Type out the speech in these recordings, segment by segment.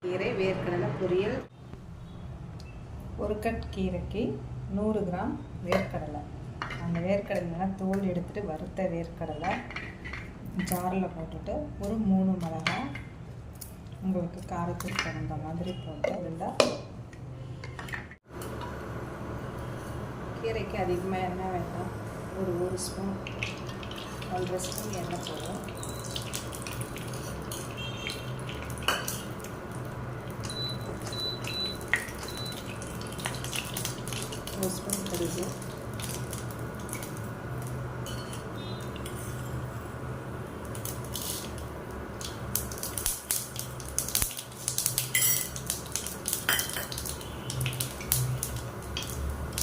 கீரை வேர்க்கடலை பொரியல். ஒரு கட் கீரைக்கு 100 கிராம் வேர்க்கடலை. அந்த வேர்க்கடலைலாம் தோல் எடுத்துகிட்டு வறுத்த வேர்க்கடலை ஜாரில் போட்டுட்டு ஒரு 3 மிளகாய் உங்களுக்கு காரத்துக்கு தகுந்த மாதிரி போட்டு அதில் கீரைக்கு அதிகமாக எண்ணெய் வேண்டாம். ஒரு ஸ்பூன் 1.5 ஸ்பூன் எண்ணெய் போடும். ஒரு ஸ்பூன் கடுகு,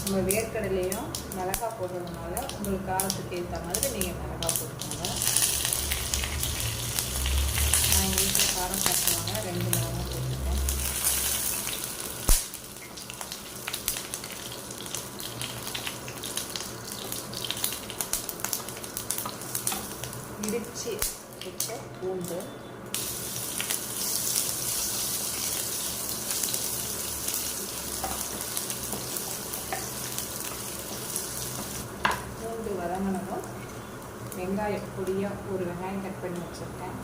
நம்ம வேர்க்கடலையும் மிளகாய் போடுறதுனால உங்களுக்கு காரத்துக்கு ஏற்ற மாதிரி நீங்கள் மிளகாய் போட்டுக்கோங்க. நான் எங்கள் வீட்டில் காரம் சாப்பிடுவாங்க, 2 மிளகாய் போட்டுருக்கேன். இடித்து வச்ச பூண்டு, வதங்கினதும் வெங்காயம் பொடியாக ஒரு வெங்காயம் கட் பண்ணி வச்சுருக்கேன்.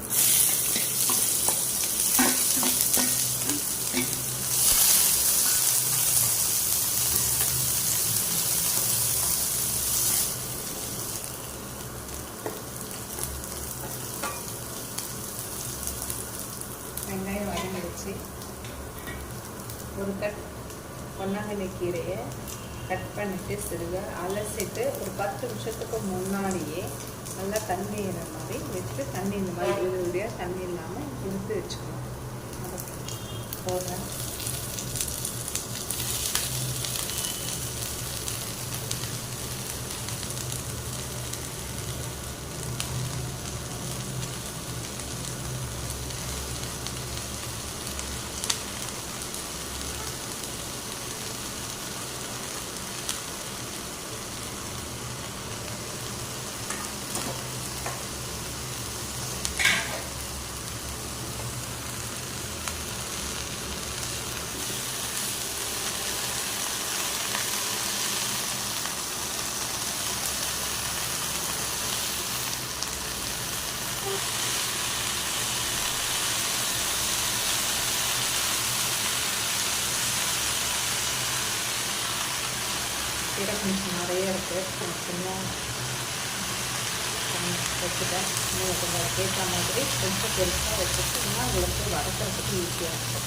வெங்காயம் வதங்கிடுச்சு. ஒரு கட் பொன்னாங்கண்ணி கீரையை கட் பண்ணிவிட்டு சிறுக அலசிட்டு ஒரு 10 நிமிஷத்துக்கு முன்னாடியே நல்லா தண்ணி இற மாதிரி வச்சுட்டு தண்ணி இந்த மாதிரி உதிரியாக தண்ணி இல்லாமல் இழுத்து வச்சுக்கணும். போடுறேன். கீரை கொஞ்சம் நிறைய இருக்குது, சின்ன வச்சுட்டேன். உங்களுக்கு கொஞ்சம் ஏற்ற மாதிரி கொஞ்சம் பெருசாக வச்சுட்டிங்கன்னா உங்களுக்கு வதக்கிறதுக்கு ஈஸியாக இருக்கும்.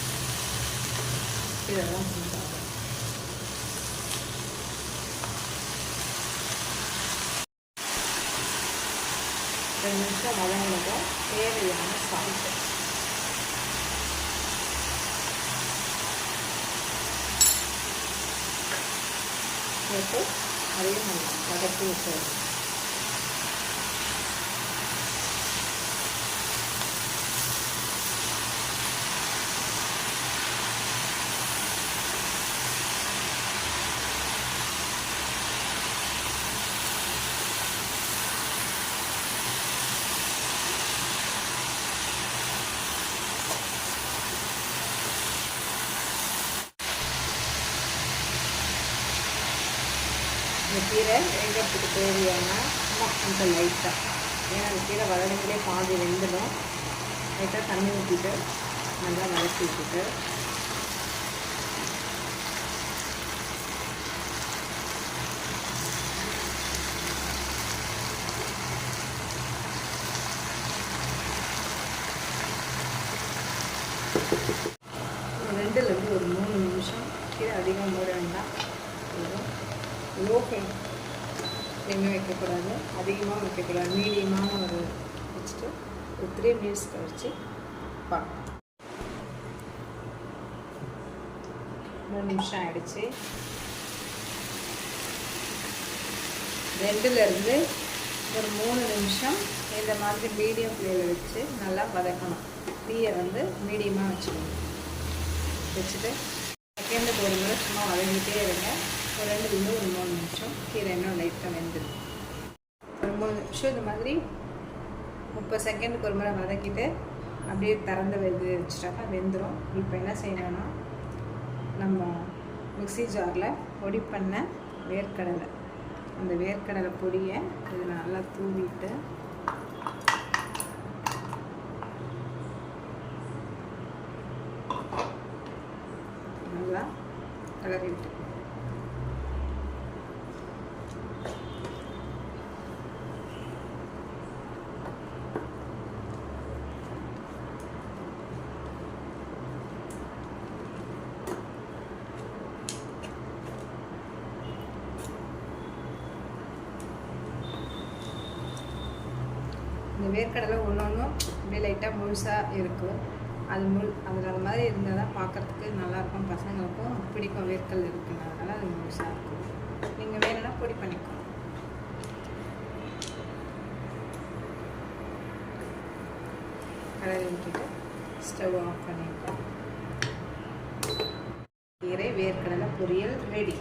இதெல்லாம் செஞ்சாங்க 2 நிமிஷம் வதங்கினதும் தேவையான சால்ட்டு போட்டு அதையும் நல்லா வதக்கி வச்சிடணும். இந்த கீரை வேகிறதுக்கு தேவையான கொஞ்சம் லைட்டாக, ஏன்னா அந்த கீரை வளர்ந்துலே பாதி வெந்துடும். லைட்டாக தண்ணி ஊற்றிட்டு நல்லா வதக்கி விட்டுட்டு ஒரு 2லேருந்து ஒரு 3 நிமிஷம் கீரை அதிகம் மூட வேண்டாம். லோ ஃப்ளேமில் வைக்கக்கூடாது, அதிகமாக வைக்கக்கூடாது, மீடியமான ஒரு வச்சுட்டு ஒரு 3 மினிட்ஸ் கழிச்சு பார்க்கலாம். 3 நிமிஷம் ஆகிடுச்சு. 2லேருந்து ஒரு 3 நிமிஷம் இந்த மாதிரி மீடியம் ஃப்ளேமில் வச்சு நல்லா வதக்கணும். தீயை மீடியமாக வச்சுக்கணும். வச்சுட்டு செகண்டுக்கு ஒரு முறை சும்மா வதங்கிட்டே இருங்க. ஒரு 2லேருந்து ஒரு 3 நிமிஷம் கீரை இன்னும் லைட்டாக வெந்துடும். ஒரு 3 நிமிஷம் இந்த மாதிரி 30 செகண்டுக்கு ஒரு முறை வதக்கிட்டு அப்படியே திறந்து வச்சுட்டாக்கா வெந்துடும். இப்போ என்ன செய்யணும்னா நம்ம மிக்ஸி ஜாரில் பொடி பண்ண வேர்க்கடலை, அந்த வேர்க்கடலை பொடியை இது நல்லா தூவிட்டு நல்லா கிளறி விட்டு இந்த வேர்க்கடலை ஒன்று அப்படியே லைட்டாக முழுசாக இருக்கும். அதில் அந்த மாதிரி இருந்தால் தான் பார்க்குறதுக்கு நல்லாயிருக்கும், பசங்களுக்கும் பிடிக்கும். வேர்க்கடலை இருக்குன்றதுனால அது முழுசாக இருக்கும். நீங்கள் வேணும்னா பொடி பண்ணிக்கோங்க. கலரி விட்டுட்டு ஸ்டவ் ஆஃப் பண்ணிவிட்டேன். கீரை வேர்க்கடலை பொரியல் ரெடி.